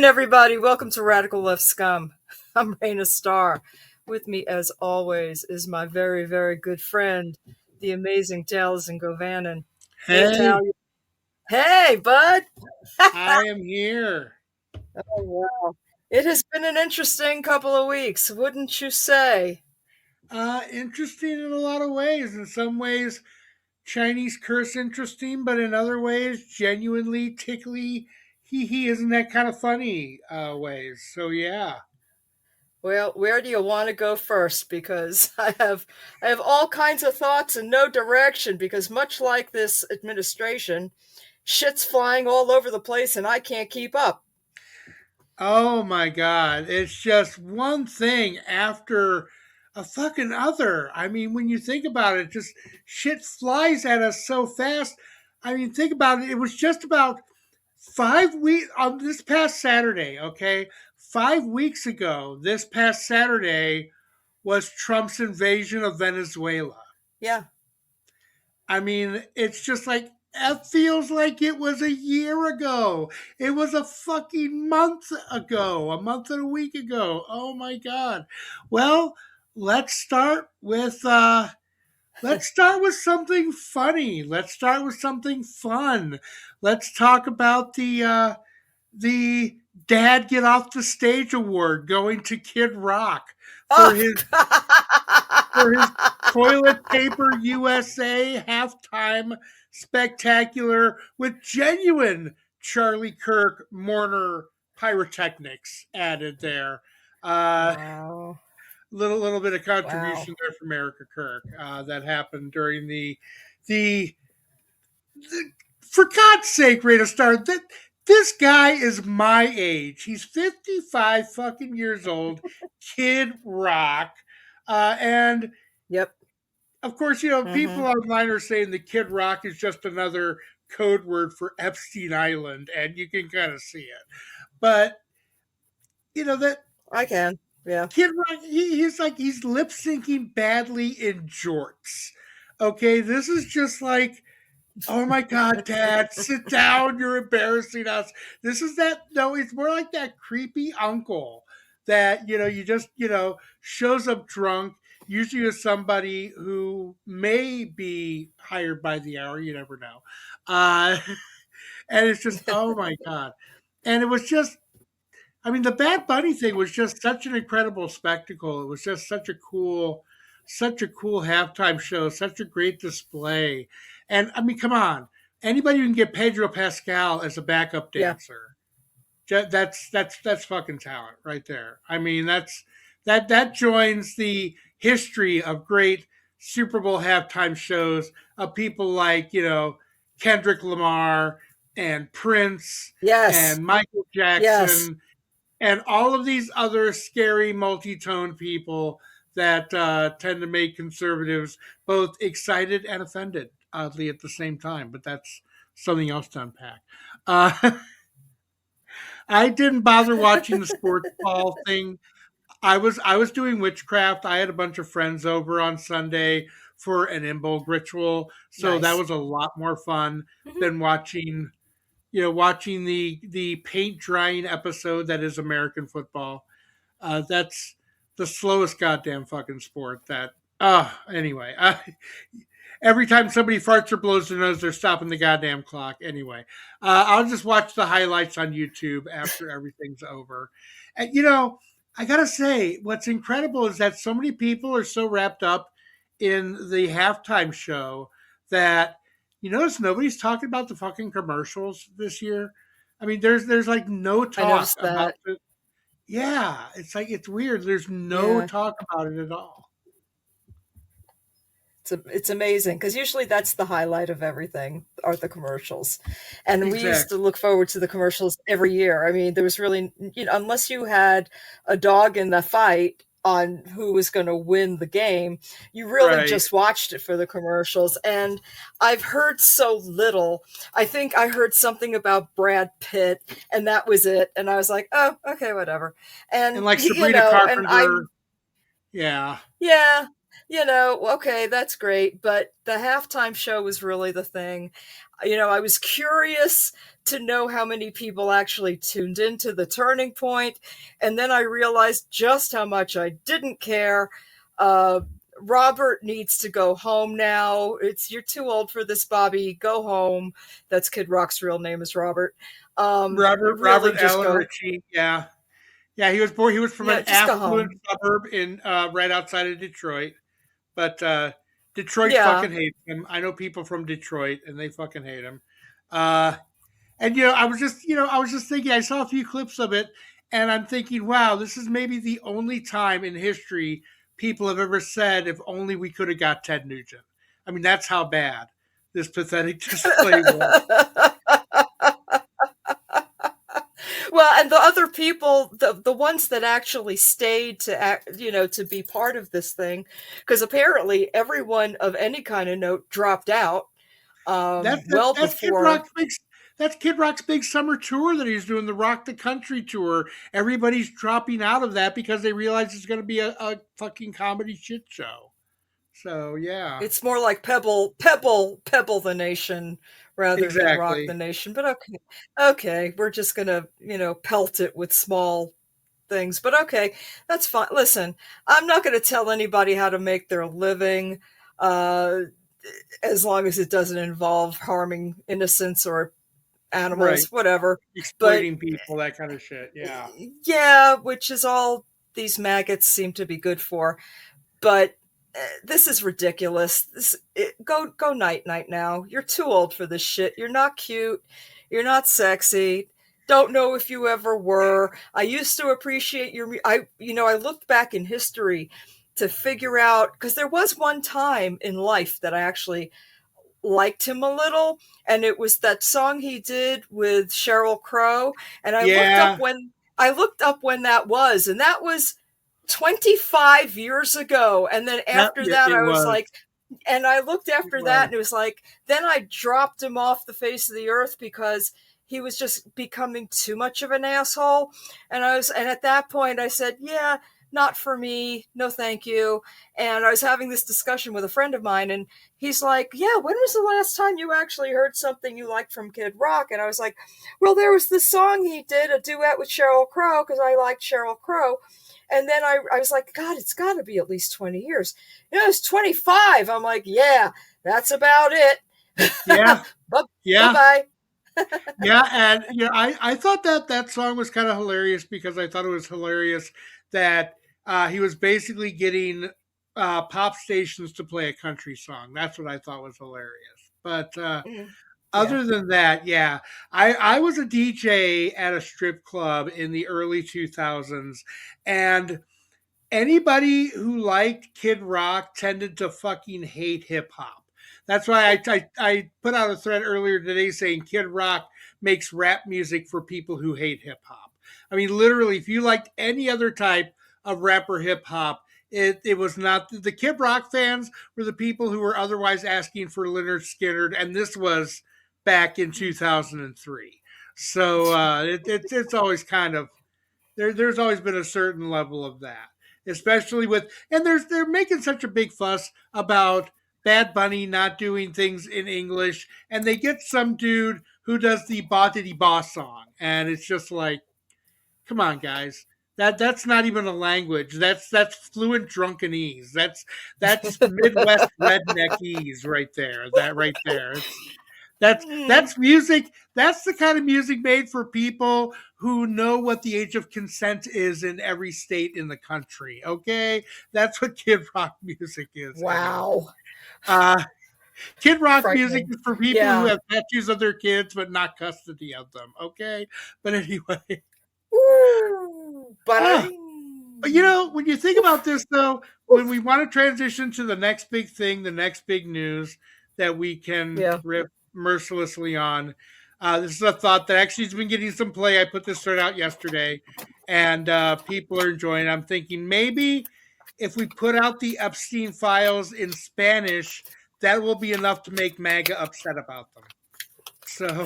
afternoon, everybody. Welcome to Radical Left Scum. I'm RAINA STARR. With me, as always, is my very, very good friend, the amazing TALIESIN GOVANNON. Hey, Hey, Tal. Hey, bud. I am here. Oh, wow. It has been an interesting couple of weeks, wouldn't you say? Interesting in a lot of ways. In some ways, Chinese curse interesting, but in other ways, genuinely tickly. He isn't that kind of funny ways. So yeah. Well, where do you want to go first? Because I have all kinds of thoughts and no direction, because much like this administration, shit's flying all over the place and I can't keep up. Oh my God, it's just one thing after a fucking other. I mean, when you think about it, just shit flies at us so fast. I mean, think about it. It was just about 5 weeks on this past Saturday, okay? 5 weeks ago, this past Saturday was Trump's invasion of Venezuela. Yeah. I mean, it's just like it feels like it was a year ago. It was a fucking month ago, a month and a week ago. Oh my god. Well, let's start with something funny. Let's start with something fun. Let's talk about the Dad Get Off the Stage award going to Kid Rock for Oh, his Toilet Paper USA halftime spectacular with genuine Charlie Kirk Mourner pyrotechnics added there. Uh, wow. little bit of Wow. contribution there from Erica Kirk that happened during the for God's sake, Rita Star, that this guy is my age. He's 55 fucking years old, Kid Rock. And Yep. of course, people Hmm. online are saying the Kid Rock is just another code word for Epstein Island, and you can kind of see it. But that I can. Yeah. Kid Rock, he's lip syncing badly in jorts. Okay, this is just like, oh my God, Dad, sit down. You're embarrassing us. This is that, no, it's more like that creepy uncle that, you just, shows up drunk, usually with somebody who may be hired by the hour. You never know. Uh, and it's just, oh my God. And it was just, I mean, the Bad Bunny thing was just such an incredible spectacle. It was just such a cool halftime show, such a great display. And I mean, come on, anybody who can get Pedro Pascal as a backup Yeah. dancer, that's fucking talent right there. I mean, that joins the history of great Super Bowl halftime shows of people like Kendrick Lamar and Prince Yes. and Michael Yes. Jackson and all of these other scary multi-tone people that tend to make conservatives both excited and offended, oddly at the same time. But that's something else to unpack. Uh, I didn't bother watching the sports ball thing. I was doing witchcraft. I had a bunch of friends over on Sunday for an Imbolg ritual, so that Nice. was a lot more fun Hmm. than watching the paint drying episode that is American football. That's the slowest goddamn fucking sport. Anyway. Every time somebody farts or blows their nose, they're stopping the goddamn clock. Anyway, I'll just watch the highlights on YouTube after everything's over. And I gotta say, what's incredible is that so many people are so wrapped up in the halftime show that you notice nobody's talking about the fucking commercials this year. I mean, there's like no I talk noticed about that. the. Yeah, it's like it's weird. There's no Yeah. talk about it at all. It's amazing because usually that's the highlight of everything are the commercials. And we used to Exactly. look forward to the commercials every year. I mean, there was really, unless you had a dog in the fight on who was going to win the game, you really Right. just watched it for the commercials. And I've heard so little. I think I heard something about Brad Pitt, and that was it. And I was like, oh, okay, whatever. And And, like Sabrina and Carpenter. I'm Yeah. yeah, okay, that's great. But the halftime show was really the thing. I was curious to know how many people actually tuned into the Turning Point, and then I realized just how much I didn't care. Uh, Robert needs to go home now. You're too old for this, Bobby. Go home. That's Kid Rock's real name is Robert. Really, Robert just Allen go. Ritchie. Yeah, yeah. He was born. He was from Yeah, an just go affluent home. suburb in right outside of Detroit, but Detroit Yeah. fucking hates him. I know people from Detroit, and they fucking hate him. Uh, and I was just thinking. I saw a few clips of it, and I'm thinking, wow, this is maybe the only time in history people have ever said, "If only we could have got Ted Nugent." I mean, that's how bad this pathetic display was. Well, and the other people, the ones that actually stayed to act, to be part of this thing, because apparently everyone of any kind of note dropped out, That's that's well that's Kid before. Rock's big that's Kid Rock's big summer tour that he's doing, the Rock the Country tour. Everybody's dropping out of that because they realize it's going to be a fucking comedy shit show. So yeah, It's more like Pebble the Nation rather than Rock the exactly. Nation. But okay, okay, we're just gonna pelt it with small things. But okay, that's fine. Listen, I'm not going to tell anybody how to make their living. Uh, as long as it doesn't involve harming innocents or Right. animals, whatever. But Exploiting people, that kind of shit. Yeah. yeah, which is all these maggots seem to be good for. But this is ridiculous. Go night night now. You're too old for this shit. You're not cute. You're not sexy. Don't know if you ever were. I used to appreciate I looked back in history to figure out, because there was one time in life that I actually liked him a little, and it was that song he did with Sheryl Crow. And Yeah. I looked up when that was, and that was 25 years ago. And then That after yeah, that, it I was was. like, and I looked It after that, was. and it was like, then I dropped him off the face of the earth because he was just becoming too much of an asshole. And at that point, I said, yeah, not for me. No, thank you. And I was having this discussion with a friend of mine, and he's like, yeah, when was the last time you actually heard something you liked from Kid Rock? And I was like, well, there was this song he did, a duet with Sheryl Crow, because I liked Sheryl Crow. And then I was like, God, it's got to be at least 20 years. It's 25. I'm like, yeah, that's about it. Yeah. Bye Yeah. bye. Yeah, and I thought that song was kind of hilarious because I thought it was hilarious that he was basically getting pop stations to play a country song. That's what I thought was hilarious. But Yeah. other than that, yeah, I was a DJ at a strip club in the early 2000s, and anybody who liked Kid Rock tended to fucking hate hip hop. That's why I put out a thread earlier today saying Kid Rock makes rap music for people who hate hip hop. I mean, literally, if you liked any other type of rap or hip hop, it was not the Kid Rock fans were the people who were otherwise asking for Leonard Skinner, and this was back in 2003. So it's always kind of there's always been a certain level of that, especially with and they're making such a big fuss about Bad Bunny not doing things in English, and they get some dude who does the Ba Diddy Boss song, and it's just like, come on, guys. That's not even a language. That's fluent drunkenese. That's Midwest redneckese right there. That right there. That's music. That's the kind of music made for people who know what the age of consent is in every state in the country. Okay, that's what Kid Rock music is. Anyway, Wow. uh, Kid Rock music Frightening. is for people who Yeah. have tattoos of their kids but not custody of them. Okay, but anyway, Ooh, ah, but ba-ding. when you think Oof, about this, though, when oof. we want to transition to the next big thing, the next big news that we can Yeah. rip mercilessly on, this is a thought that actually has been getting some play. I put this thread out yesterday, and people are enjoying it. I'm thinking maybe if we put out the Epstein files in Spanish, that will be enough to make MAGA upset about them. So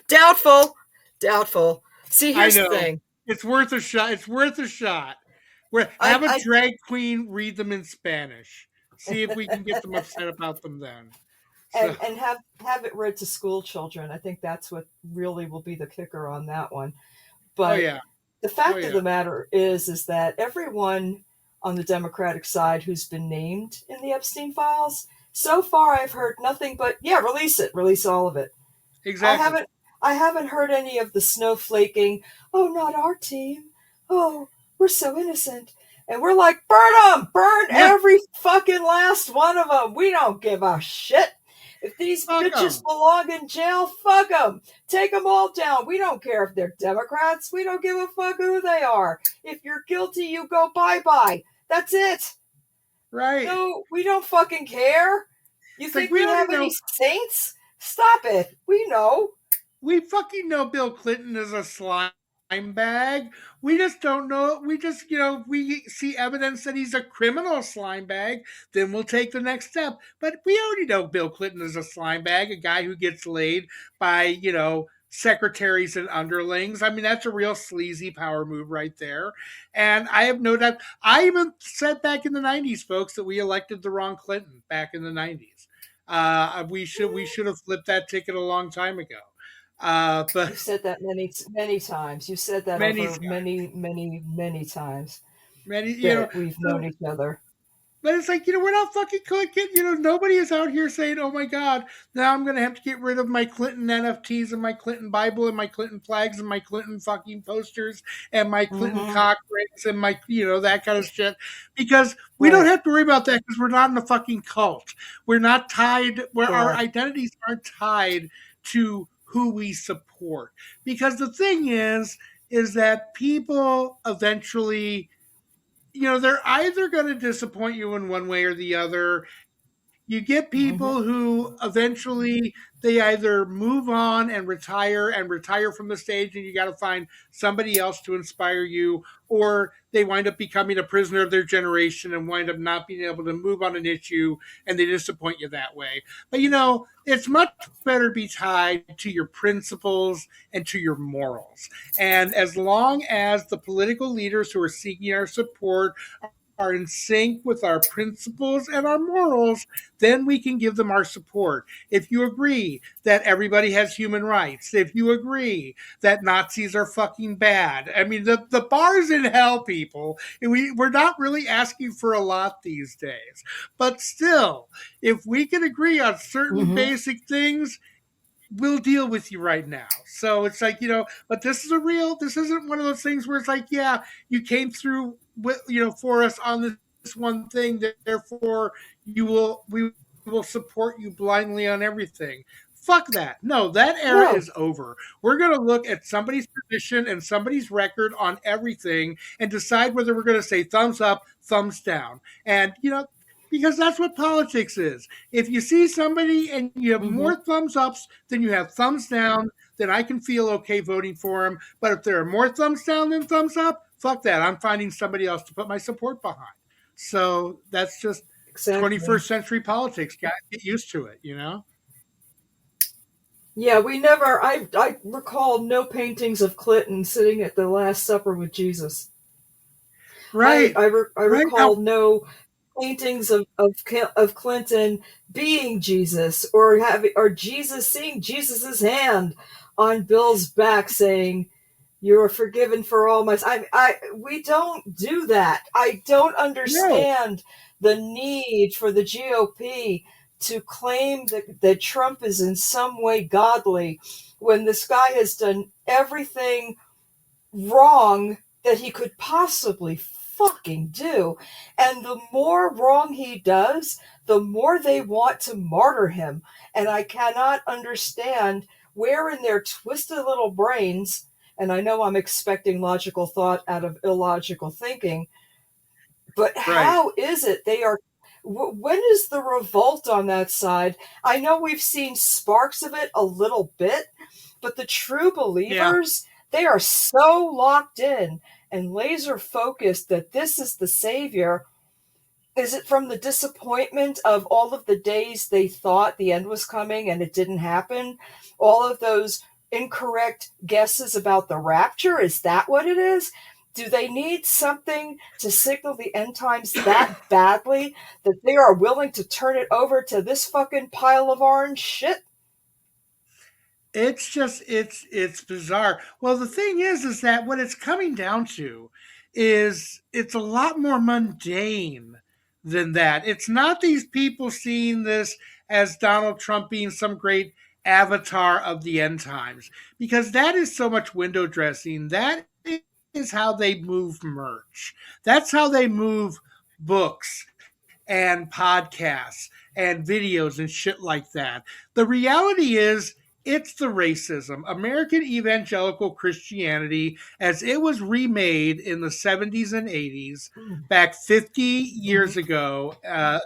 Doubtful. Doubtful. See, I here's the know thing. it's worth a shot. It's worth a shot. Where I, have a I drag queen read them in Spanish. See if we can get them upset about them then. So, and have it read to school children. I think that's what really will be the kicker on that one. oh But yeah, the oh fact of yeah, the matter is that everyone on the Democratic side who's been named in the Epstein files, so far I've heard nothing but, yeah, release it, release all of it. I exactly. haven't I haven't heard any of the snowflaking, oh, not our team. Oh, we're so innocent. And we're like, burn them, burn Yeah, every fucking last one of them. We don't give a shit. If these fuck bitches them. belong in jail, fuck them. Take them all down. We don't care if they're Democrats. We don't give a fuck who they are. If you're guilty, you go bye-bye. That's it. Right. No, we don't fucking care. You It's like think we we already have any know. saints? Stop it. We know. We fucking know Bill Clinton is a slime bag. We just don't know. We just, we see evidence that he's a criminal slime bag, then we'll take the next step. But we already know Bill Clinton is a slime bag, a guy who gets laid by, secretaries and underlings. I mean, that's a real sleazy power move right there. And I have no doubt. I even said back in the 90s, folks, that we elected the wrong Clinton back in the 90s. We should have flipped that ticket a long time ago. But You've said that many times. You've said that many over times, many times many, that we've known so, each other. but it's like, we're not fucking clicking. Nobody is out here saying, oh my God, now I'm going to have to get rid of my Clinton NFTs and my Clinton Bible and my Clinton flags and my Clinton fucking posters and my Clinton Mm-hmm. cock rings and my, that kind of shit. Because we don't Right. have to worry about that because we're not in a fucking cult. We're not tied, where our Correct. identities aren't tied to who we support. Because the thing is that people eventually, they're either going to disappoint you in one way or the other. You get Mm-hmm. people who eventually they either move on and retire from the stage, and you got to find somebody else to inspire you, or they wind up becoming a prisoner of their generation and wind up not being able to move on an issue, and they disappoint you that way. But it's much better to be tied to your principles and to your morals. And as long as the political leaders who are seeking our support are in sync with our principles and our morals, then we can give them our support. If you agree that everybody has human rights, if you agree that Nazis are fucking bad, I mean, the bar's in hell, people. We're not really asking for a lot these days. But still, if we can agree on certain Mm-hmm. basic things, we'll deal with you right now. So it's like, but this isn't one of those things where it's like, yeah, you came through with, for us on this one thing, therefore we will support you blindly on everything. Fuck that. No, that era No. is over. We're going to look at somebody's position and somebody's record on everything and decide whether we're going to say thumbs up, thumbs down. And, because that's what politics is. If you see somebody and you have Mm-hmm. more thumbs ups than you have thumbs down, then I can feel okay voting for him. But if there are more thumbs down than thumbs up, fuck that. I'm finding somebody else to put my support behind. So that's just Exactly. 21st century politics. Got to get used to it. Yeah, we never. I recall no paintings of Clinton sitting at the Last Supper with Jesus. Right. I Right now. recall no paintings of Clinton being Jesus, or having, or Jesus seeing Jesus's hand on Bill's back saying, "You are forgiven for all my." We don't do that. I don't No. understand the need for the GOP to claim that Trump is in some way godly when this guy has done everything wrong that he could possibly fucking do. And the more wrong he does, the more they want to martyr him. And I cannot understand where in their twisted little brains, and I know I'm expecting logical thought out of illogical thinking, but Right. how is it they are? When is the revolt on that side? I know we've seen sparks of it a little bit, but the true Yeah. believers, they are so locked in and laser focused that this is the savior. Is it from the disappointment of all of the days they thought the end was coming and it didn't happen? All of those incorrect guesses about the rapture? Is that what it is? Do they need something to signal the end times that badly that they are willing to turn it over to this fucking pile of orange shit? It's just it's bizarre. Well, the thing is that what it's coming down to is it's a lot more mundane than that. It's not these people seeing this as Donald Trump being some great avatar of the end times, because that is so much window dressing. That is how they move merch. That's how they move books and podcasts and videos and shit like that. The reality is, it's the racism. American evangelical Christianity, as it was remade in the 70s and 80s, back 50 Mm-hmm. years ago,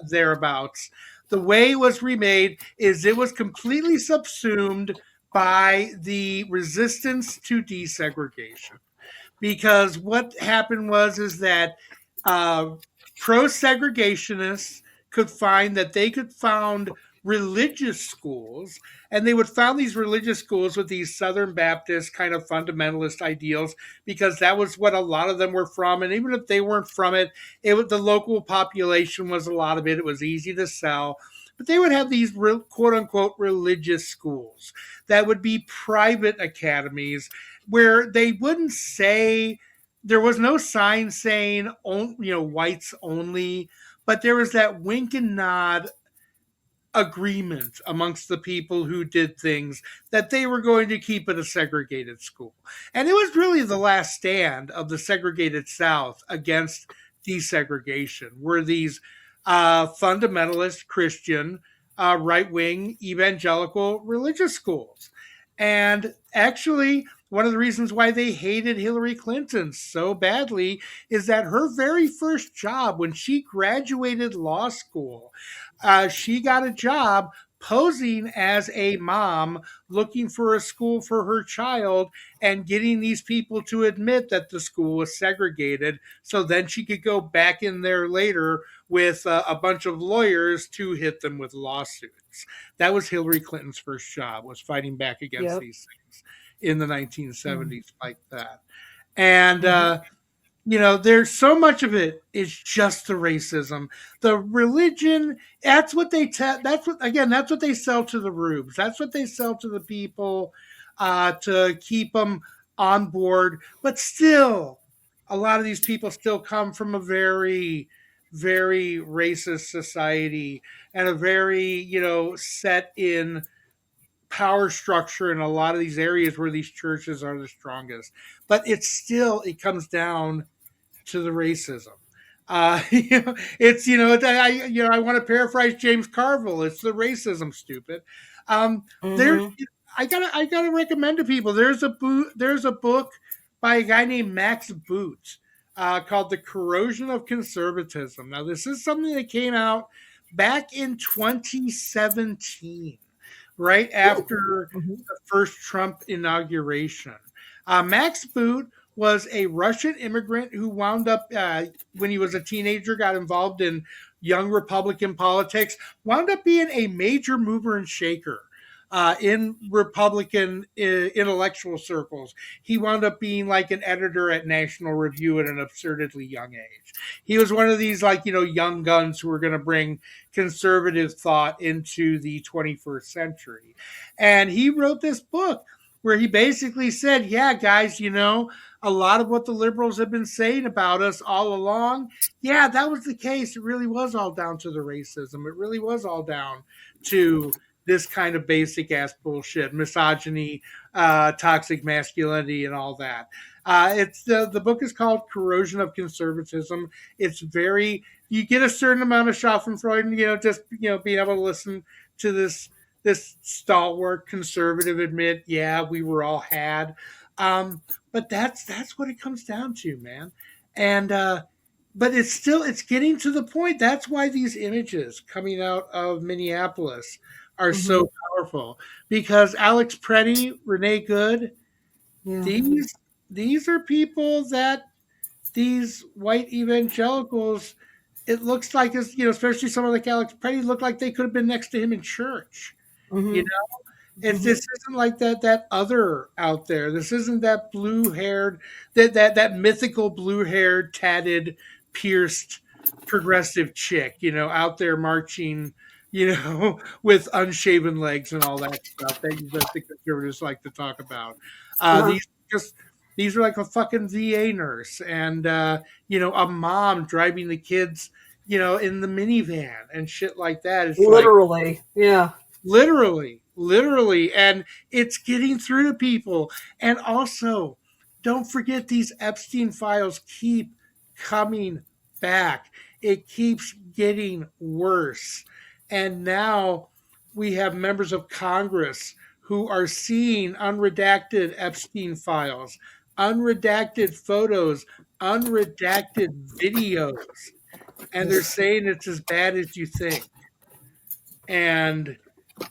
thereabouts, the way it was remade is it was completely subsumed by the resistance to desegregation, because what happened was is that uh, pro-segregationists could find that they could found religious schools, and they would found these religious schools with these Southern Baptist kind of fundamentalist ideals, because that was what a lot of them were from. And even if they weren't from it, it was, the local population was a lot of it. It was easy to sell. But they would have these quote unquote religious schools that would be private academies, where they wouldn't say, there was no sign saying whites only, but there was that wink and nod agreement amongst the people who did things that they were going to keep it a segregated school. And it was really the last stand of the segregated South against desegregation, were these fundamentalist Christian, right wing evangelical religious schools. And actually, one of the reasons why they hated Hillary Clinton so badly is that her very first job when she graduated law school, she got a job posing as a mom looking for a school for her child and getting these people to admit that the school was segregated, so then she could go back in there later with a bunch of lawyers to hit them with lawsuits. That was Hillary Clinton's first job, was fighting back against Yep. these things in the Mm-hmm. 1970s like that. And Mm-hmm. there's so much of it is just the racism, the religion. That's what they tell. That's what they sell to the rubes. That's what they sell to the people to keep them on board. But still, a lot of these people still come from a very, very racist society, and a very set in power structure in a lot of these areas where these churches are the strongest. But it comes down to the racism. I want to paraphrase James Carville. It's the racism, stupid. There, Mm-hmm. I gotta recommend to people. There's a book by a guy named Max Boot called "The Corrosion of Conservatism." Now, this is something that came out back in 2017, right Ooh. after Mm-hmm. the first Trump inauguration. Max Boot was a Russian immigrant who wound up, when he was a teenager, got involved in young Republican politics, wound up being a major mover and shaker in Republican intellectual circles. He wound up being like an editor at National Review at an absurdly young age. He was one of these young guns who were going to bring conservative thought into the 21st century. And he wrote this book where he basically said, yeah, guys, a lot of what the liberals have been saying about us all along, yeah, that was the case. It really was all down to the racism. It really was all down to this kind of basic ass bullshit, misogyny, toxic masculinity, and all that. It's the book is called Corrosion of Conservatism. It's very, you get a certain amount of Schadenfreude, just being able to listen to this stalwart conservative admit, yeah, we were all had. But that's what it comes down to, man. And but it's getting to the point. That's why these images coming out of Minneapolis are Mm-hmm. so powerful, because Alex Preddy, Renee Good, Yeah. these these are people that these white evangelicals, it looks like, especially someone like Alex Preddy, look like they could have been next to him in church. You Mm-hmm. know, It's Hmm. this isn't like that other out there. This isn't that blue haired that mythical blue haired tatted pierced progressive chick, out there marching, with unshaven legs and all that stuff that the conservatives like to talk about. Uh-huh. These are like a fucking VA nurse and a mom driving the kids, in the minivan and shit like that. It's like Literally, yeah. literally, and it's getting through to people. And also, don't forget these Epstein files keep coming back. It keeps getting worse. And now we have members of Congress who are seeing unredacted Epstein files, unredacted photos, unredacted videos, and they're saying it's as bad as you think. And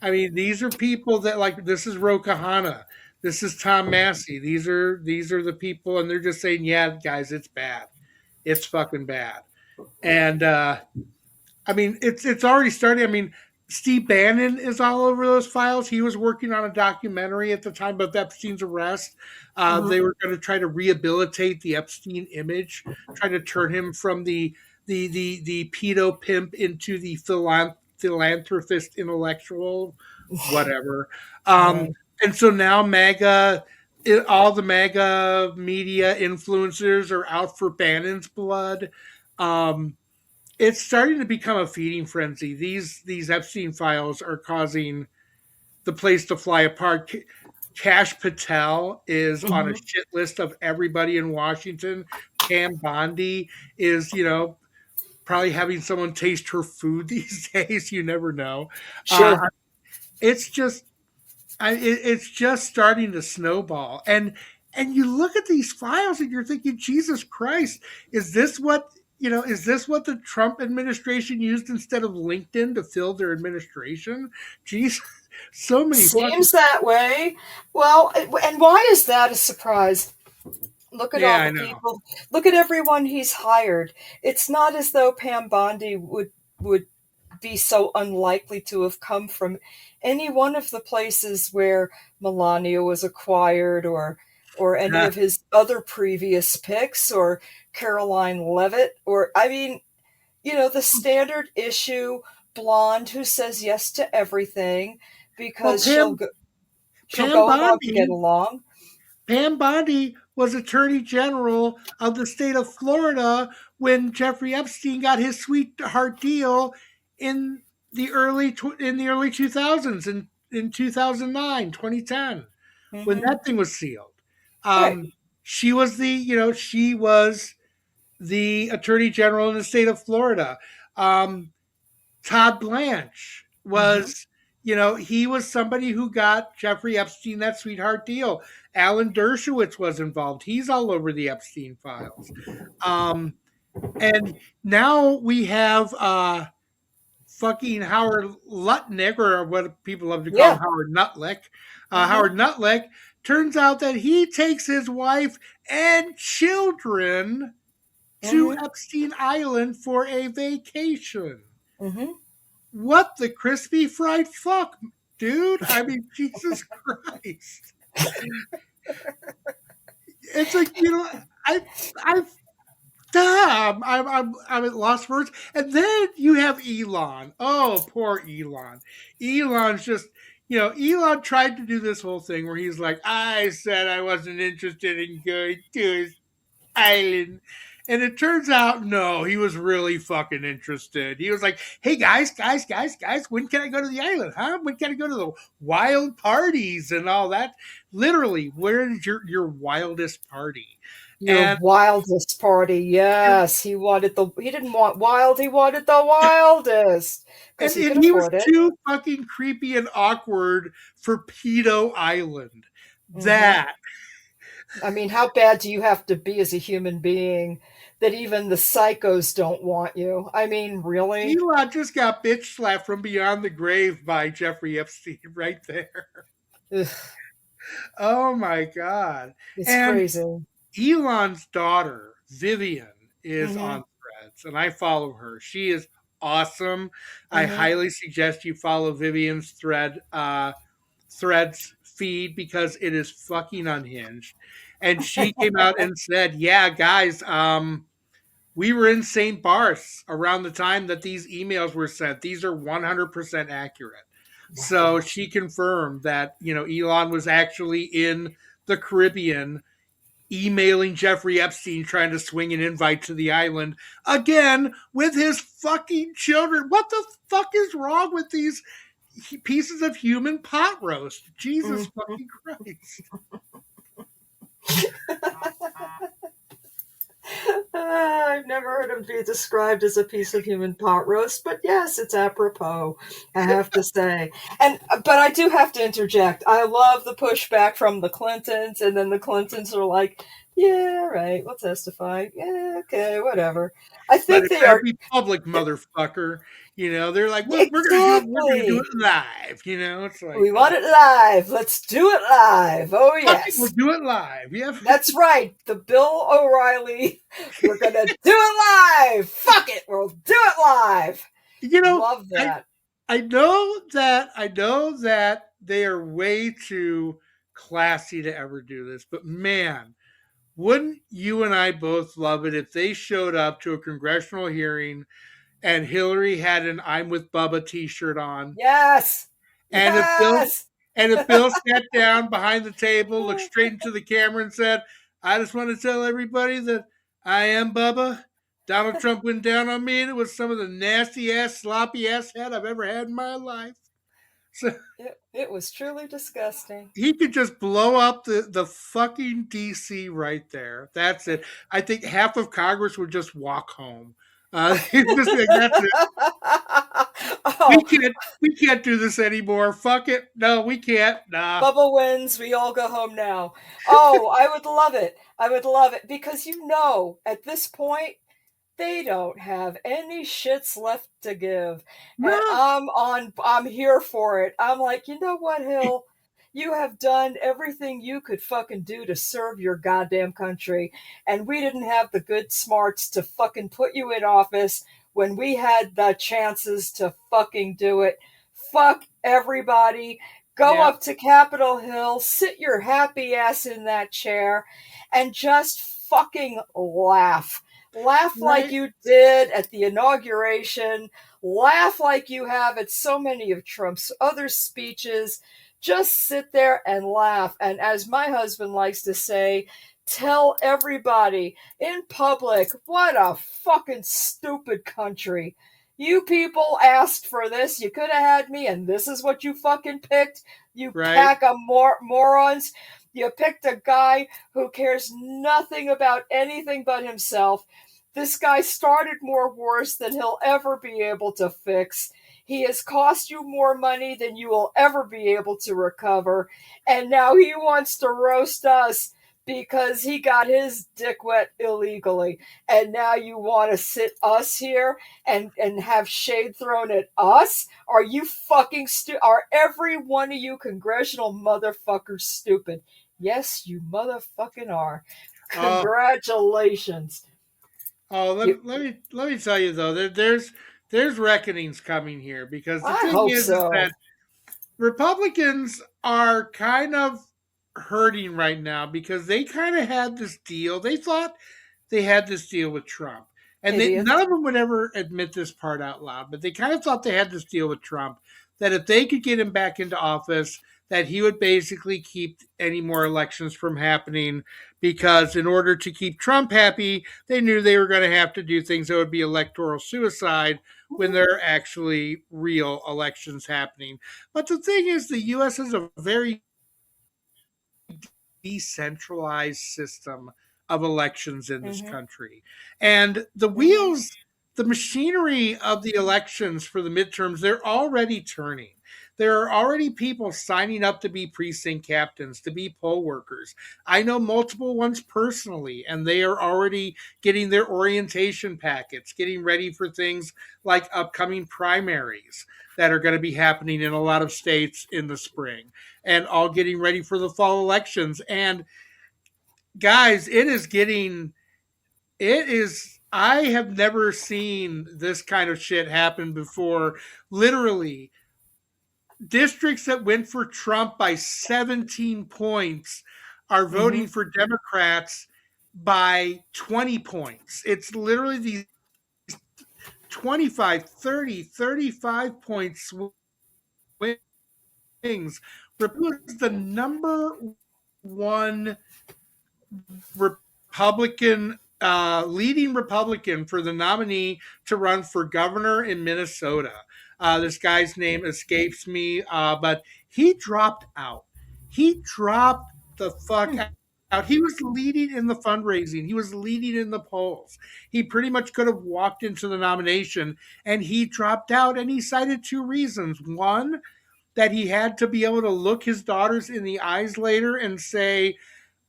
I mean, these are people that like this is Rokahana, this is Tom Massey. These are the people, and they're just saying, yeah, guys, it's bad, it's fucking bad. And I mean, it's already starting. I mean, Steve Bannon is all over those files. He was working on a documentary at the time of Epstein's arrest. Hmm. They were going to try to rehabilitate the Epstein image, try to turn him from the pedo pimp into the philanthropist intellectual, whatever. Um, Right. and so now all the MAGA media influencers are out for Bannon's blood. Um, it's starting to become a feeding frenzy. These Epstein files are causing the place to fly apart. Cash Patel is on a Hmm. shit list of everybody in Washington. Pam Bondi is, probably having someone taste her food these days. You never know. Uh, Sure. it's just it's just starting to snowball. And you look at these files and you're thinking, Jesus Christ, is this what is this what the Trump administration used instead of LinkedIn to fill their administration? Jeez, so many fucking Seems that way. Well, and why is that a surprise? Look at all yeah, I the know. people. Look at everyone he's hired. It's not as though Pam Bondi would be so unlikely to have come from any one of the places where Melania was acquired, or any Yeah. of his other previous picks, or Caroline Levitt, or I mean, the standard issue blonde who says yes to everything Well, because she'll Pam go along to get Bondi along. Pam Bondi was Attorney General of the state of Florida when Jeffrey Epstein got his sweetheart deal in in the early 2000s in 2009, 2010, when Hmm. that thing was sealed. Right. Um, she was the Attorney General in the state of Florida. Um, Todd Blanche Hmm. was, he was somebody who got Jeffrey Epstein that sweetheart deal. Alan Dershowitz was involved. He's all over the Epstein files. Um, and now we have fucking Howard Lutnick, or what people love to call him, Yeah. Howard Nutlick. Hmm. Howard Nutlick turns out that he takes his wife and children to Hmm. Epstein Island for a vacation. Hmm. What the crispy fried fuck, dude? I mean, Jesus Christ! It's like I, I, I'm at lost words. And then you have Elon. Oh, poor Elon. Elon's just, Elon tried to do this whole thing where he's like, I said I wasn't interested in going to his island. And it turns out, no, he was really fucking interested. He was like, hey, guys, when can I go to the island? Huh? When can I go to the wild parties and all that? Literally, where is your wildest party? Your And, wildest party. and Yes, he didn't want wild, he wanted the wildest because and, he could and he was afford it. too fucking creepy and awkward for Pedo Island. Hmm. That I mean, how bad do you have to be as a human being that even the psychos don't want you? I mean, really? Elon just got bitch slapped from beyond the grave by Jeffrey Epstein right there. Ugh, Oh my god. it's And crazy. Elon's daughter, Vivian, is Hmm. on threads, and I follow her. She is awesome. I Hmm. highly suggest you follow Vivian's thread threads feed because it is fucking unhinged. And she came out and said, "Yeah, guys, we were in St. Barth around the time that these emails were sent. These are 100% accurate." So Wow. she confirmed that, Elon was actually in the Caribbean emailing Jeffrey Epstein trying to swing an invite to the island again with his fucking children. What the fuck is wrong with these pieces of human pot roast? Jesus Mhm. fucking Christ. I've never heard him be described as a piece of human pot roast, but yes, it's apropos, I have to say. And but I do have to interject. I love the pushback from the Clintons, and then the Clintons are like, "Yeah, right, we'll testify. Yeah, okay, whatever." I But think it they better are be public, motherfucker. They're like, we're gonna do it. We're gonna do exactly. it live. It's like, We want it live. Let's do it live. Oh fuck it, we'll yes. do it live. Yeah. That's right. The Bill O'Reilly. We're going to do it live. Fuck it. We'll do it live. you know, Love I that. I know that they are way too classy to ever do this, but man, wouldn't you and I both love it if they showed up to a congressional hearing and Hillary had an "I'm with Bubba" T-shirt on, Yes. and if Bill Yes. and if Bill sat down behind the table, looked straight into the camera, and said, "I just want to tell everybody that I am Bubba. Donald Trump went down on me, and it was some of the nasty ass, sloppy ass head I've ever had in my life." So It was truly disgusting. he could just blow up the fucking DC right there. That's it. I think half of Congress would just walk home. Just like, that's it. We Oh, can't do this anymore. Fuck it. No, we can't. Nah. Bubba wins. We all go home now. Oh, I would love it. I would love it because at this point, they don't have any shits left to give. And No. I'm here for it. I'm like, you know what, Hill? You have done everything you could fucking do to serve your goddamn country. And we didn't have the good smarts to fucking put you in office when we had the chances to fucking do it. Fuck everybody. Go Yeah. up to Capitol Hill, sit your happy ass in that chair, and just fucking laugh. Laugh like Right. you did at the inauguration. Laugh like you have at so many of Trump's other speeches. Just sit there and laugh. And as my husband likes to say, tell everybody in public what a fucking stupid country. You people asked for this. You could have had me, and this is what you fucking picked. You Right. pack of morons. You picked a guy who cares nothing about anything but himself. This guy started more wars than he'll ever be able to fix. He has cost you more money than you will ever be able to recover. And now he wants to roast us because he got his dick wet illegally. And now you want to sit us here and have shade thrown at us? Are you fucking Are every one of you congressional motherfuckers stupid? Yes, you motherfucking are. Oh, Congratulations. oh. You, Let me tell you though. There's reckonings coming here because the I thing hope is so. that Republicans are kind of hurting right now because they kind of had this deal. They thought they had this deal with Trump. And none Idiots. of them would ever admit this part out loud, but they kind of thought they had this deal with Trump that if they could get him back into office, that he would basically keep any more elections from happening because in order to keep Trump happy, they knew they were going to have to do things that would be electoral suicide when there are actually real elections happening. But the thing is, the US has a very decentralized system of elections in this Mm-hmm. country. And the Mm-hmm. wheels, the machinery of the elections for the midterms, they're already turning. There are already people signing up to be precinct captains, to be poll workers. I know multiple ones personally, and they are already getting their orientation packets, getting ready for things like upcoming primaries that are going to be happening in a lot of states in the spring and all getting ready for the fall elections. And guys, I have never seen this kind of shit happen before. Literally, districts that went for Trump by 17 points are Mm-hmm. voting for Democrats by 20 points. It's literally these 25, 30, 35 point swings. Republican is the number one Republican, leading Republican for the nominee to run for governor in Minnesota. This guy's name escapes me, but he dropped out. He dropped the fuck out. He was leading in the fundraising. He was leading in the polls. He pretty much could have walked into the nomination, and he dropped out. And he cited two reasons. One, that he had to be able to look his daughters in the eyes later and say,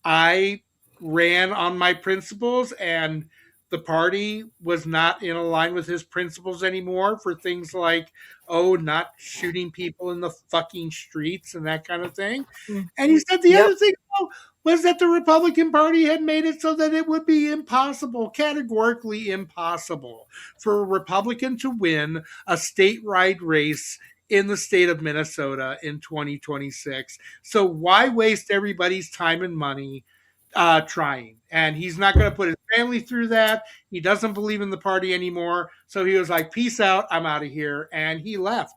I ran on my principles, and the party was not in line with his principles anymore for things like, oh, not shooting people in the fucking streets and that kind of thing. And he said the other Yep. thing was that the Republican Party had made it so that it would be impossible, categorically impossible, for a Republican to win a statewide race in the state of Minnesota in 2026. So why waste everybody's time and money trying? And he's not going to put his family through that. He doesn't believe in the party anymore. So he was like, peace out, I'm out of here. And he left.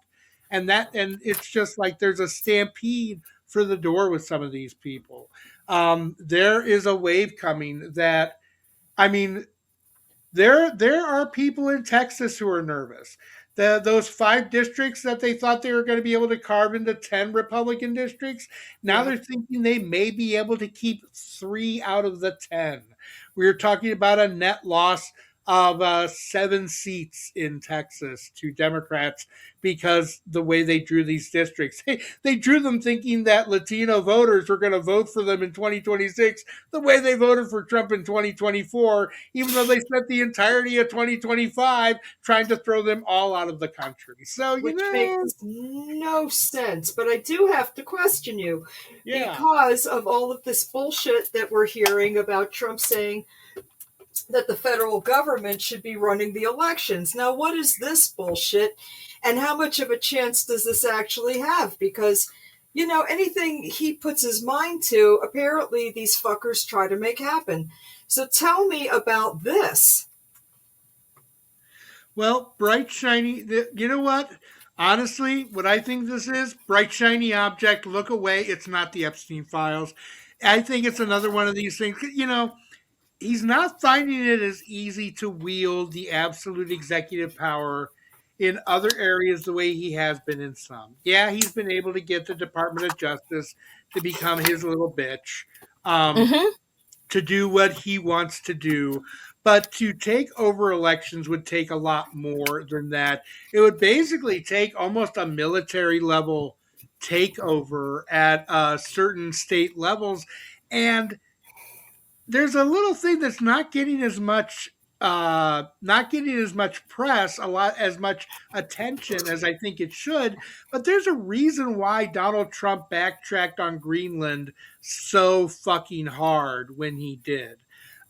And it's just like there's a stampede for the door with some of these people. There is a wave coming that, I mean, there are people in Texas who are nervous. Those 5 districts that they thought they were going to be able to carve into 10 Republican districts, now Yeah. they're thinking they may be able to keep 3 out of the 10. We are talking about a net loss of 7 seats in Texas to Democrats because the way they drew these districts. They drew them thinking that Latino voters were going to vote for them in 2026 the way they voted for Trump in 2024, even though they spent the entirety of 2025 trying to throw them all out of the country. So, Which makes no sense. But I do have to question you yeah. because of all of this bullshit that we're hearing about Trump saying that the federal government should be running the elections. Now, what is this bullshit? And how much of a chance does this actually have? Because, anything he puts his mind to, apparently these fuckers try to make happen. So tell me about this. Well, bright, shiny, you know what? Honestly, what I think this is, bright, shiny object, look away. It's not the Epstein files. I think it's another one of these things. He's not finding it as easy to wield the absolute executive power in other areas the way he has been in some. Yeah, he's been able to get the Department of Justice to become his little bitch, um, Mm-hmm. to do what he wants to do. But to take over elections would take a lot more than that. It would basically take almost a military level takeover at certain state levels. And there's a little thing that's not getting as much press, a lot as much attention as I think it should. But there's a reason why Donald Trump backtracked on Greenland so fucking hard when he did.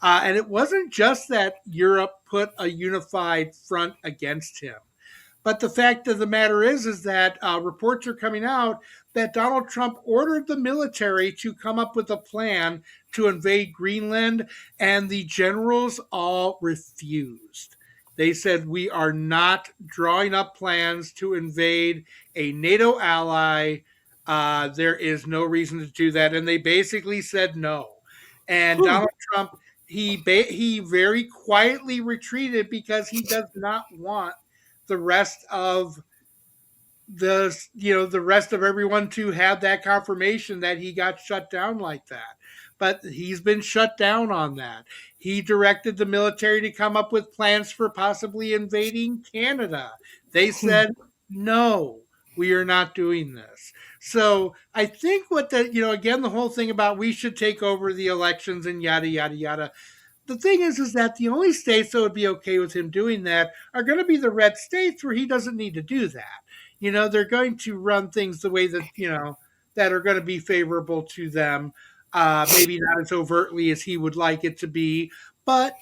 And it wasn't just that Europe put a unified front against him. But the fact of the matter is that reports are coming out that Donald Trump ordered the military to come up with a plan to invade Greenland, and the generals all refused. They said, we are not drawing up plans to invade a NATO ally. There is no reason to do that. And they basically said no. And Hmm. Donald Trump, he very quietly retreated because he does not want the rest of the rest of everyone to have that confirmation that he got shut down like that. But he's been shut down on that. He directed the military to come up with plans for possibly invading Canada. They said no, we are not doing this. So I think again, the whole thing about we should take over the elections and yada yada yada, the thing is that the only states that would be okay with him doing that are going to be the red states where he doesn't need to do that. They're going to run things the way that are going to be favorable to them. Maybe not as overtly as he would like it to be, but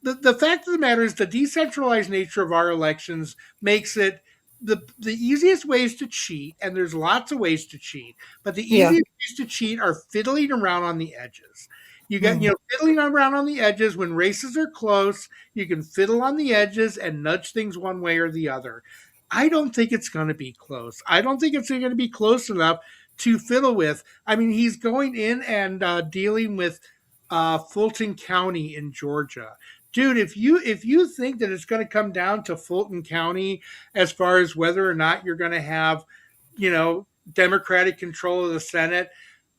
the fact of the matter is the decentralized nature of our elections makes it the easiest ways to cheat, and there's lots of ways to cheat, but the Yeah. easiest ways to cheat are fiddling around on the edges. You got, Mm. fiddling around on the edges when races are close. You can fiddle on the edges and nudge things one way or the other. I don't think it's going to be close. I don't think it's going to be close enough to fiddle with. I mean, he's going in and dealing with Fulton County in Georgia. Dude, if you think that it's going to come down to Fulton County as far as whether or not you're going to have, Democratic control of the Senate,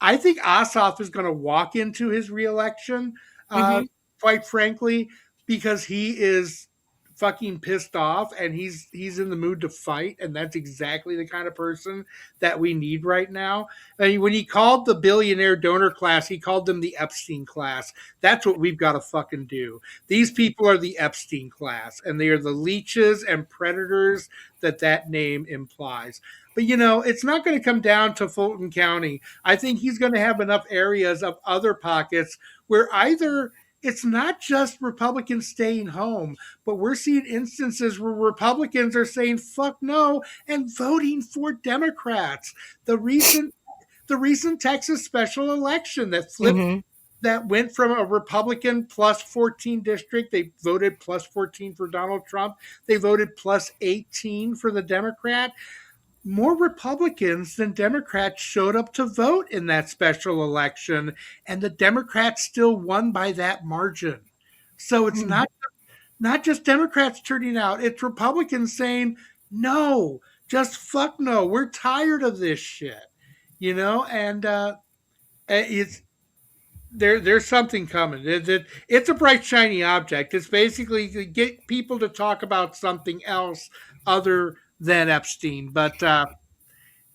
I think Ossoff is going to walk into his reelection, Hmm. quite frankly, because he is fucking pissed off and he's in the mood to fight, and that's exactly the kind of person that we need right now. I mean, when he called the billionaire donor class, he called them the Epstein class. That's what we've got to fucking do. These people are the Epstein class, and they are the leeches and predators that name implies. But it's not going to come down to Fulton County. I think he's going to have enough areas of other pockets where either it's not just Republicans staying home, but we're seeing instances where Republicans are saying fuck no and voting for Democrats. The recent the recent Texas special election Hmm. that went from a Republican plus 14 district. They voted plus 14 for Donald Trump. They voted plus 18 for the Democrat. More Republicans than Democrats showed up to vote in that special election, and the Democrats still won by that margin. So it's not just Democrats turning out, it's Republicans saying, no, just fuck no. We're tired of this shit. And it's there's something coming. It's a bright shiny object. It's basically to get people to talk about something else other than Epstein, but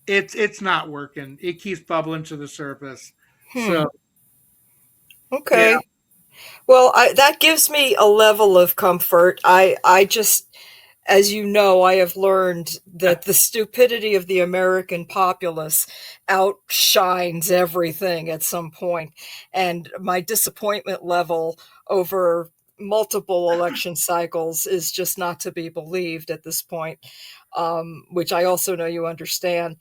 it's not working. It keeps bubbling to the surface. Hmm. So yeah, Okay. Well, that gives me a level of comfort. I just, as you know, I have learned that the stupidity of the American populace outshines everything at some point, and my disappointment level over multiple election cycles is just not to be believed at this point, which I also know you understand.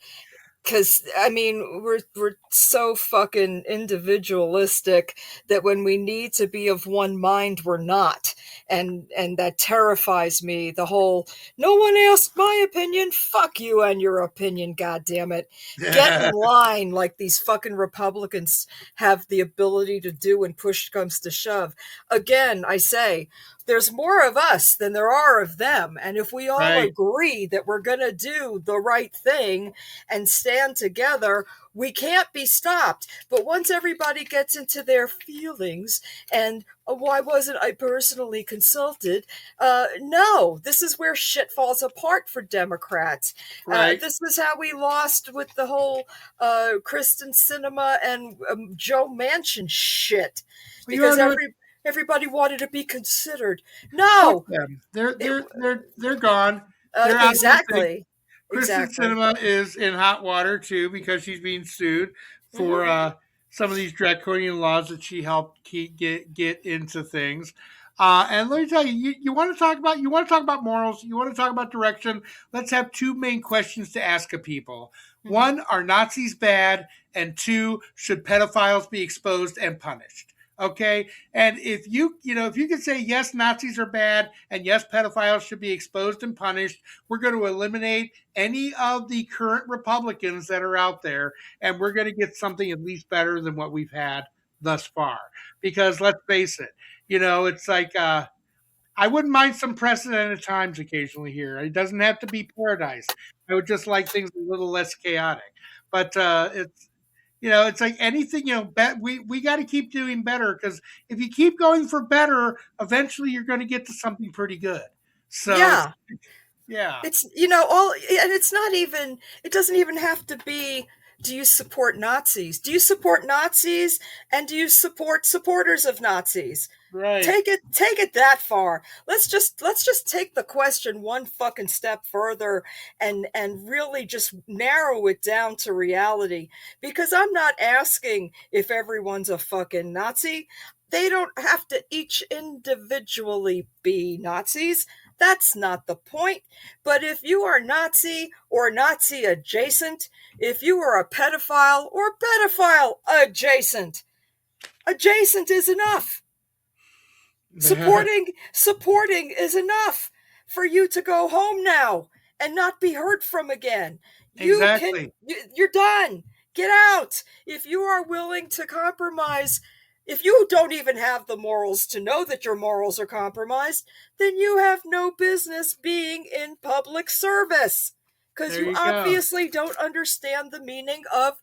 Because I mean, we're so fucking individualistic that when we need to be of one mind, we're not, and that terrifies me. The whole "no one asked my opinion," fuck you and your opinion, god damn it, get in line, like these fucking Republicans have the ability to do when push comes to shove. Again, I say, there's more of us than there are of them. And if we all right, agree that we're going to do the right thing and stand together, we can't be stopped. But once everybody gets into their feelings and why wasn't I personally consulted? No, this is where shit falls apart for Democrats. right. This is how we lost with the whole Kristen Cinema and Joe Manchin shit, Well, you because know what? everybody wanted to be considered. Fuck No, them. They're it, they're they're they're gone. They're out of the thing. exactly, Kristen exactly. Cinema is in hot water too because she's being sued for Hmm. some of these draconian laws that she helped get into things. And let me tell you, you want to talk about morals, you want to talk about direction. Let's have two main questions to ask of people. Hmm. One, are Nazis bad? And two, should pedophiles be exposed and punished? Okay, and if you can say yes, Nazis are bad, and yes, pedophiles should be exposed and punished, we're going to eliminate any of the current Republicans that are out there, and we're going to get something at least better than what we've had thus far. Because let's face it, it's like I wouldn't mind some precedented times occasionally here. It doesn't have to be paradise. I would just like things a little less chaotic. But it's like anything. We got to keep doing better because if you keep going for better, eventually you're going to get to something pretty good. So it's Yeah, yeah, it's all, and it's not even. It doesn't even have to be. Do you support Nazis? Do you support Nazis? And do you support supporters of Nazis? right. Take it that far. Let's just take the question one fucking step further and really just narrow it down to reality, because I'm not asking if everyone's a fucking Nazi. They don't have to each individually be Nazis. That's not the point. But if you are Nazi or Nazi adjacent, if you are a pedophile or pedophile adjacent, adjacent is enough. Supporting is enough for you to go home now and not be heard from again. Exactly. You're done. Get out. If you are willing to compromise, if you don't even have the morals to know that your morals are compromised, then you have no business being in public service, because There you you go. obviously don't understand the meaning of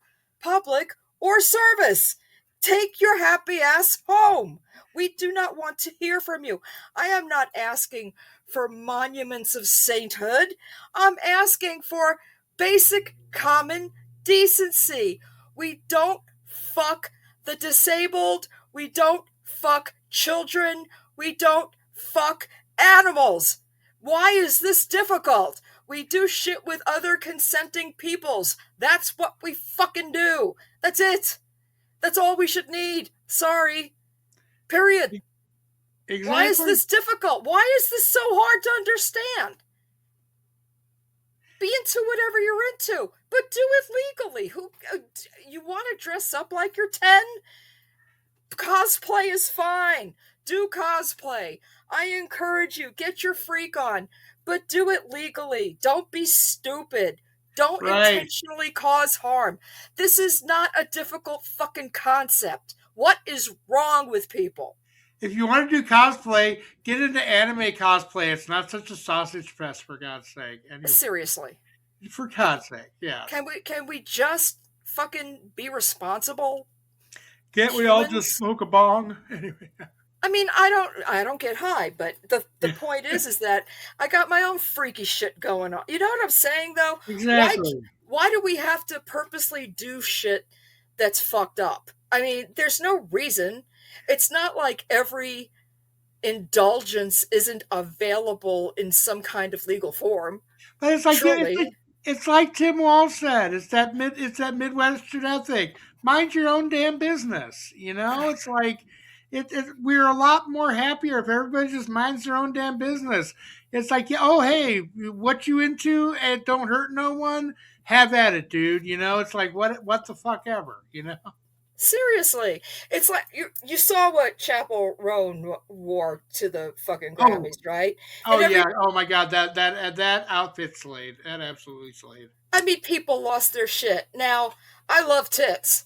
public or service. Take your happy ass home. We do not want to hear from you. I am not asking for monuments of sainthood. I'm asking for basic common decency. We don't fuck the disabled. We don't fuck children. We don't fuck animals. Why is this difficult? We do shit with other consenting peoples. That's what we fucking do. That's it. That's all we should need. Sorry. Period. Why is Exactly. this difficult? Why is this so hard to understand? Be into whatever you're into, but do it legally. Who you want to dress up like you're 10? Cosplay is fine. Do cosplay. I encourage you, get your freak on, but do it legally. Don't be stupid. Don't Right. intentionally cause harm. This is not a difficult fucking concept. What is wrong with people? If you want to do cosplay, get into anime cosplay. It's not such a sausage fest, for God's sake. Anyway, Seriously. for God's sake, yeah. Can we just fucking be responsible Can't we all just humans? smoke a bong? Anyway, I mean, I don't get high, but the point is that I got my own freaky shit going on. You know what I'm saying though? Why exactly. why do we have to purposely do shit that's fucked up? I mean, there's no reason. It's not like every indulgence isn't available in some kind of legal form. But Truly. it's like Tim Wall said. It's that Midwestern ethic. Mind your own damn business. You know, it's like we're a lot more happier if everybody just minds their own damn business. It's like, oh hey, what you into and don't hurt no one. Have at it, dude. You know, it's like what the fuck ever. You know. Seriously, it's like you saw what Chapel Roan wore to the fucking Oh, Grammys, right? oh And yeah. Oh my God, that outfit slayed. That absolutely slayed. I mean, people lost their shit. Now, I love tits,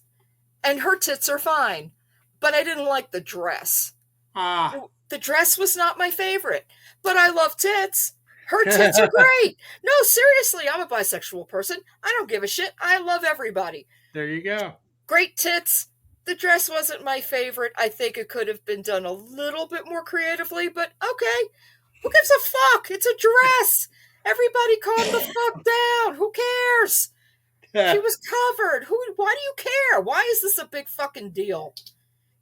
and her tits are fine, but I didn't like the dress. Ah, The dress was not my favorite, but I love tits. Her tits are great. No, seriously, I'm a bisexual person. I don't give a shit. I love everybody. there you go. Great tits. The dress wasn't my favorite. I think it could have been done a little bit more creatively, but okay. Who gives a fuck? It's a dress. Everybody calm the fuck down. Who cares? She was covered. Why do you care? Why is this a big fucking deal?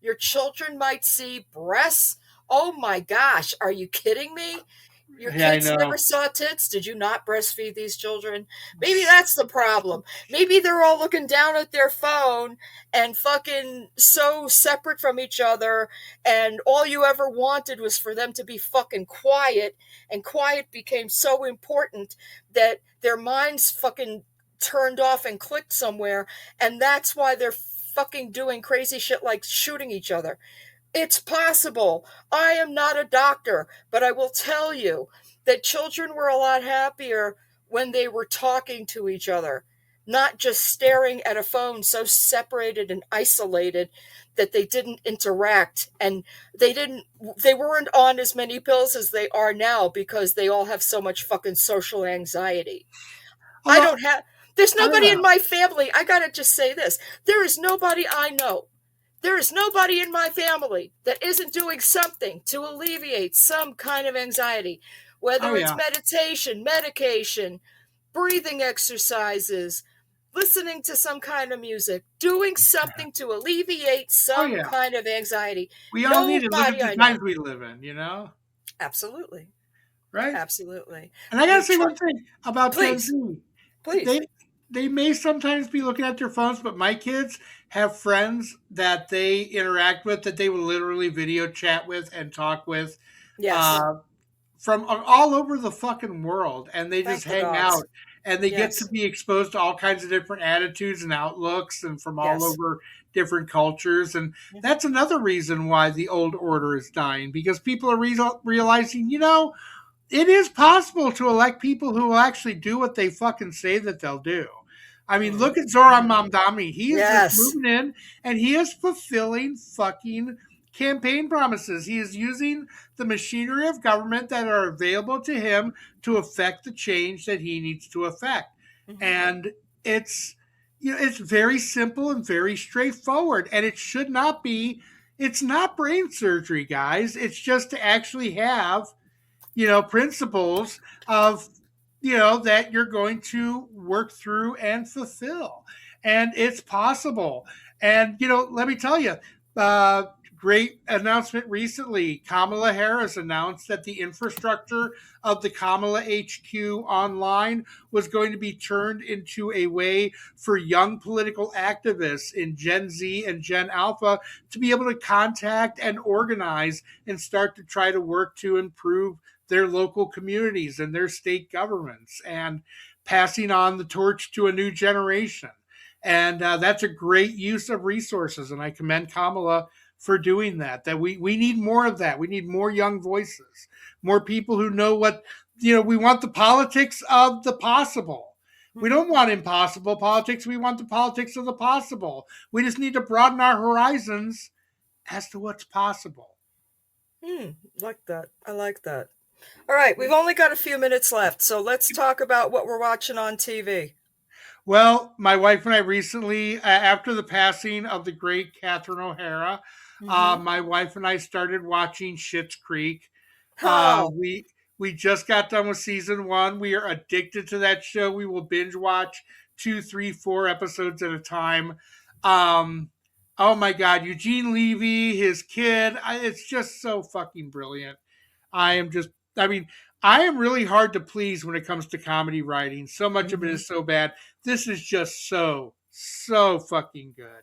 Your children might see breasts. Oh my gosh, are you kidding me? Your Yeah, I kids know. never saw tits? Did you not breastfeed these children? Maybe that's the problem. Maybe they're all looking down at their phone and fucking so separate from each other, and all you ever wanted was for them to be fucking quiet, and quiet became so important that their minds fucking turned off and clicked somewhere, and that's why they're fucking doing crazy shit like shooting each other. It's possible. I am not a doctor, but I will tell you that children were a lot happier when they were talking to each other, not just staring at a phone so separated and isolated that they didn't interact, and they weren't on as many pills as they are now because they all have so much fucking social anxiety. I Although don't have There's I don't nobody in know. my family. I got to just say this. There is nobody I know, there is nobody in my family that isn't doing something to alleviate some kind of anxiety, Oh whether it's yeah. meditation, medication, breathing exercises, listening to some kind of music, doing something to alleviate Oh some yeah. kind of anxiety. We all need it. Look at Nobody the I times know. we live in. You know, Absolutely. right? Absolutely. And I gotta You say try. one thing about Gen Please. Z. They Please. they may sometimes be looking at their phones, but my kids have friends that they interact with that they will literally video chat with and talk with Yes. uh, from all over the fucking world, and they just Thank the hang out gods. and they get to Yes. be exposed to all kinds of different attitudes and outlooks and from all Yes. over different cultures. And Mhm. that's another reason why the old order is dying, because people are realizing, it is possible to elect people who will actually do what they fucking say that they'll do. I mean, Mhm. look at Zoran Mhm. Mamdani. He is just Yes. moving in and he is fulfilling fucking campaign promises. He is using the machinery of government that are available to him to affect the change that he needs to affect. Mhm. And it's it's very simple and very straightforward. And it should not be, it's not brain surgery, guys. It's just to actually have principles of that you're going to work through and fulfill, and it's possible. And let me tell you, uh, great announcement recently. Kamala Harris announced that the infrastructure of the Kamala HQ online was going to be turned into a way for young political activists in Gen Z and Gen Alpha to be able to contact and organize and start to try to work to improve their local communities and their state governments, and passing on the torch to a new generation. And that's a great use of resources. And I commend Kamala for doing that. That we need more of that. We need more young voices, more people who know what, we want the politics of the possible. We Mhm. don't want impossible politics. We want the politics of the possible. We just need to broaden our horizons as to what's possible. Hmm. Like that. I like that. All right, we've only got a few minutes left, so let's talk about what we're watching on TV. Well, my wife and I recently, after the passing of the great Catherine O'Hara, Mhm. my wife and I started watching Schitt's Creek. Uh, Oh. we we just got done with season one. We are addicted to that show. We will binge watch two, three, four episodes at a time. Um, oh my God, Eugene Levy, his kid, it's just so fucking brilliant. I am just, I mean, I am really hard to please when it comes to comedy writing. So much of it Mhm. is so bad. This is just so fucking good.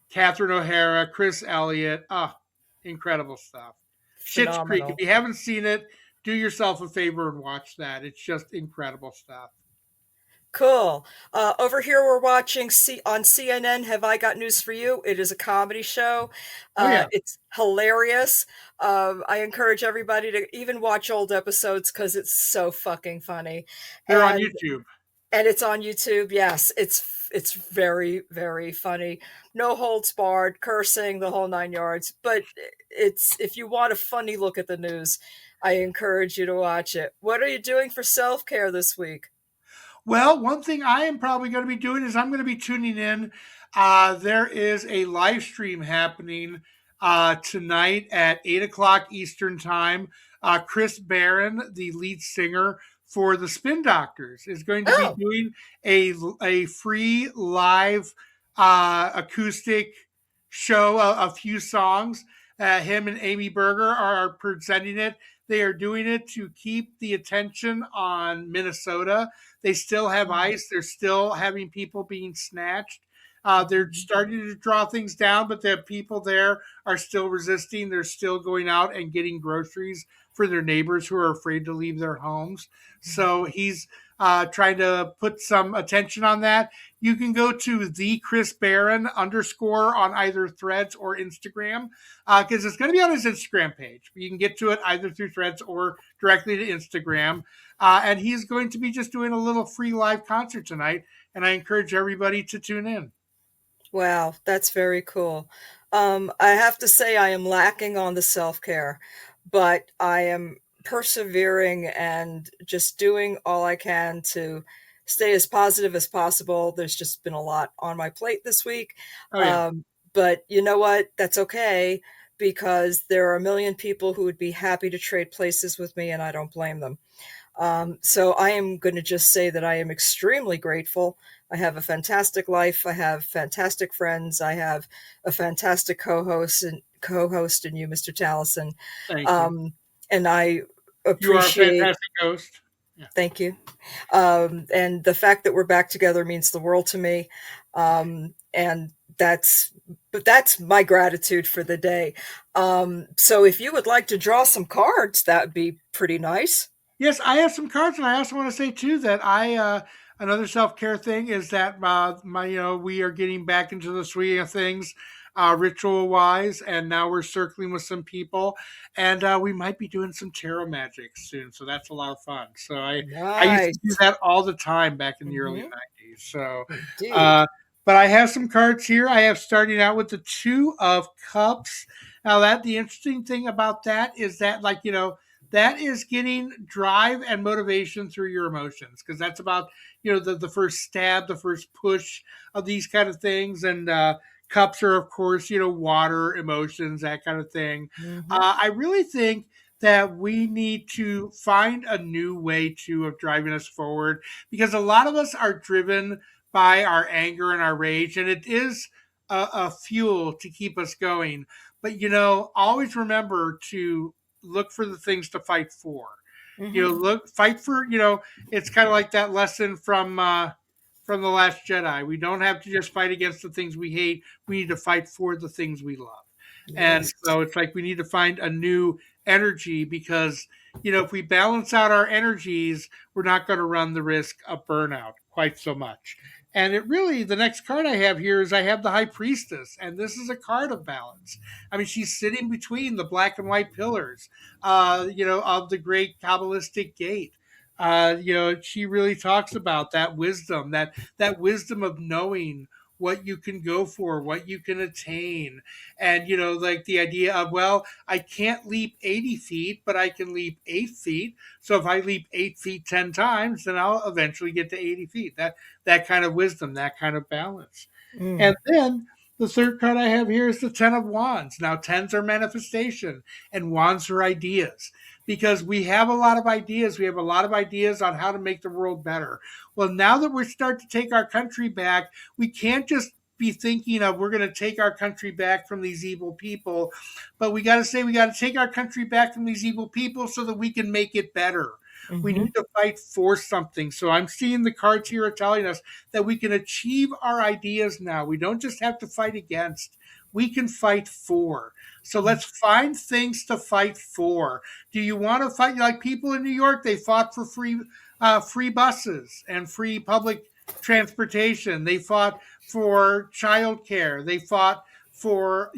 Catherine O'Hara, Chris Elliott, incredible stuff. Schitt's Creek, if Phenomenal. you haven't seen it, do yourself a favor and watch that. It's just incredible stuff. Cool. Over here, we're watching on CNN. Have I Got News for You? It is a comedy show. Oh, yeah. It's hilarious. I encourage everybody to even watch old episodes because it's so fucking funny. They're on And YouTube. and it's on YouTube. Yes, it's very very funny. No holds barred, cursing the whole nine yards. But it's if you want a funny look at the news, I encourage you to watch it. What are you doing for self care this week? Well, one thing I am probably going to be doing is I'm going to be tuning in. There is a live stream happening tonight at 8 o'clock Eastern Time. Chris Barron, the lead singer for the Spin Doctors, is going to be Oh. doing a free live acoustic show, a few songs. Him and Amy Berger are presenting it. They are doing it to keep the attention on Minnesota. They still have Mhm. ice. They're still having people being snatched. They're Mhm. starting to draw things down, but the people there are still resisting. They're still going out and getting groceries for their neighbors who are afraid to leave their homes. So he's trying to put some attention on that. You can go to the Chris Barron underscore on either Threads or Instagram, because it's going to be on his Instagram page. You can get to it either through Threads or directly to Instagram. And he's going to be just doing a little free live concert tonight. And I encourage everybody to tune in. Wow, that's very cool. I have to say I am lacking on the self-care, but I am persevering and just doing all I can to stay as positive as possible. There's just been a lot on my plate this week. Oh, yeah. But you know what? That's okay because there are a million people who would be happy to trade places with me, and I don't blame them. So I am going to just say that I am extremely grateful. I have a fantastic life. I have fantastic friends. I have a fantastic co-host in you, Mr. Taliesin. Thank you. Um, and I You are a appreciate fantastic host. Thank you. And the fact that we're back together means the world to me. And that's my gratitude for the day. So if you would like to draw some cards, that would be pretty nice. Yes, I have some cards, and I also want to say too that I another self care thing is that my we are getting back into the swing of things, ritual wise, and now we're circling with some people, and we might be doing some tarot magic soon. So that's a lot of fun. So I used to do Nice. that all the time back in the early Hmm. '90s. So, Indeed. uh, but I have some cards here. I have starting out with the Two of Cups. Now that the interesting thing about that is that that is getting drive and motivation through your emotions because that's about the first stab, the first push of these kind of things. And cups are of course water, emotions, that kind of thing. Hmm. I really think that we need to find a new way of driving us forward because a lot of us are driven by our anger and our rage, and it is a fuel to keep us going. But always remember to look for the things to fight for. Hmm. Fight for. It's kind of like that lesson from the Last Jedi. We don't have to just fight against the things we hate. We need to fight for the things we love. And Yes. so it's like we need to find a new energy because if we balance out our energies, we're not going to run the risk of burnout quite so much. And it really, the next card I have here is I have the High Priestess, and this is a card of balance. I mean, she's sitting between the black and white pillars, of the great Kabbalistic gate. She really talks about that wisdom, that wisdom of knowing what you can go for, what you can attain, and like the idea of, well, I can't leap 80 feet, but I can leap 8 feet. So if I leap 8 feet 10 times, then I'll eventually get to 80 feet. That kind of wisdom, that kind of balance. Mm. And then the third card I have here is the Ten of Wands. Now, tens are manifestation, and wands are ideas because we have a lot of ideas. We have a lot of ideas on how to make the world better. Well, now that we're starting to take our country back, we can't just be thinking of we're going to take our country back from these evil people, but we got to say we got to take our country back from these evil people so that we can make it better. We Hmm. need to fight for something. So I'm seeing the cards here are telling us that we can achieve our ideas now. We don't just have to fight against, we can fight for. So let's find things to fight for. Do you want to fight like people in New York? They fought for free buses and free public transportation. They fought for childcare. They fought for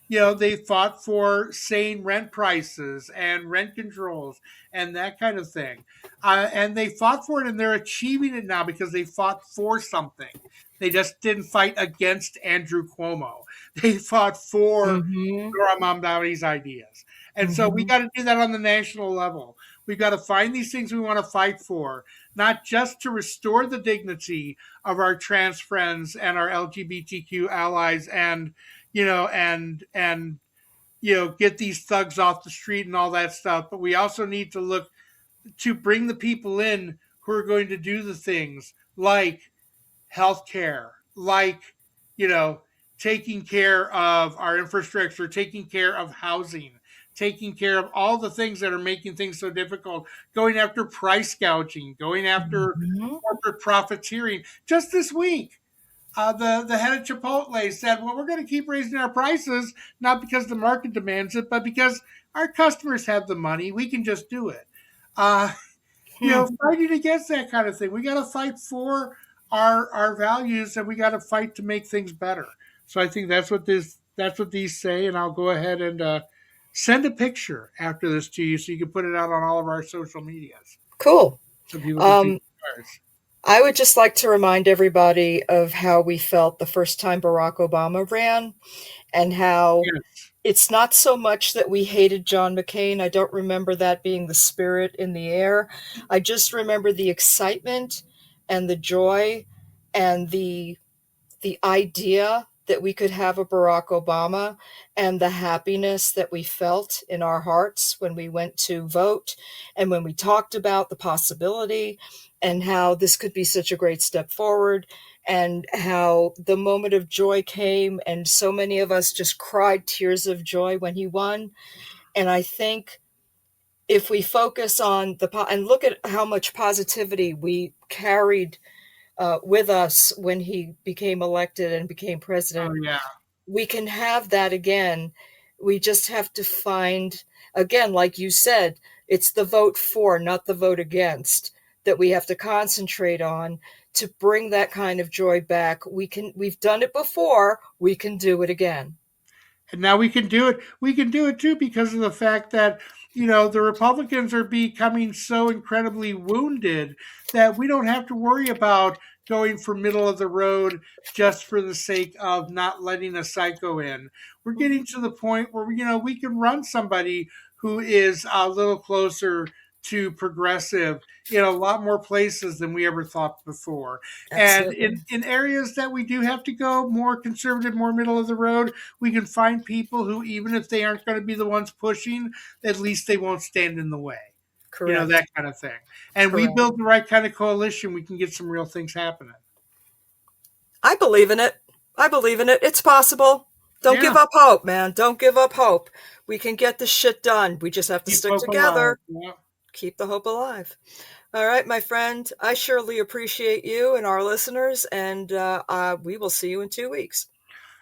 they fought for sane rent prices and rent controls and that kind of thing. And they fought for it and they're achieving it now because they fought for something. They just didn't fight against Andrew Cuomo. They fought for Hmm. Dora Mamdani's ideas. And so we Hmm. got to do that on the national level. We've got to find these things we want to fight for, not just to restore the dignity of our trans friends and our LGBTQ allies and get these thugs off the street and all that stuff, but we also need to look to bring the people in who are going to do the things like healthcare, like you know taking care of our infrastructure, taking care of housing, taking care of all the things that are making things so difficult, going after price gouging, going after Hmm. corporate profiteering. Just this week, the head of Chipotle said, "Well, we're going to keep raising our prices, not because the market demands it, but because our customers have the money. We can just do it." Uh, Hmm. Fighting against that kind of thing. We got to fight for our values, and we got to fight to make things better. So I think that's what these say, and I'll go ahead and send a picture after this to you, so you can put it out on all of our social medias, Cool. so people can see Um, the cards. I would just like to remind everybody of how we felt the first time Barack Obama ran and how Yes. it's not so much that we hated John McCain. I don't remember that being the spirit in the air. I just remember the excitement and the joy and the idea that we could have a Barack Obama and the happiness that we felt in our hearts when we went to vote and when we talked about the possibility and how this could be such a great step forward and how the moment of joy came and so many of us just cried tears of joy when he won. And I think if we focus on and look at how much positivity we carried with us when he became elected and became Oh president, yeah. we can have that again. We just have to find, again, like you said, it's the vote for, not the vote against, that we have to concentrate on to bring that kind of joy back. We've done it before, we can do it again. And now we can do it. We can do it too because of the fact that, the Republicans are becoming so incredibly wounded that we don't have to worry about going for middle of the road just for the sake of not letting a psycho in. We're getting to the point where, we can run somebody who is a little closer to progressive in a lot more places than we ever thought before. And Absolutely. in areas that we do have to go more conservative, more middle of the road, we can find people who, even if they aren't going to be the ones pushing, at least they won't stand in the way. Correct. That kind of thing. And we Correct. build the right kind of coalition, we can get some real things happening. I believe in it. I believe in it. It's possible. Don't give Yeah. up hope, man. Don't give up hope. We can get this shit done. We just have to Keep stick hope alive. together. Yeah. Keep the hope alive. All right, my friend. I surely appreciate you and our listeners, and we will see you in 2 weeks.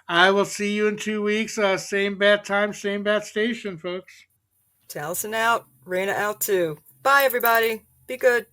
I will see you in 2 weeks. Same bat time, same bat station, folks. Taliesin out. Raina out too. Bye, everybody. Be good.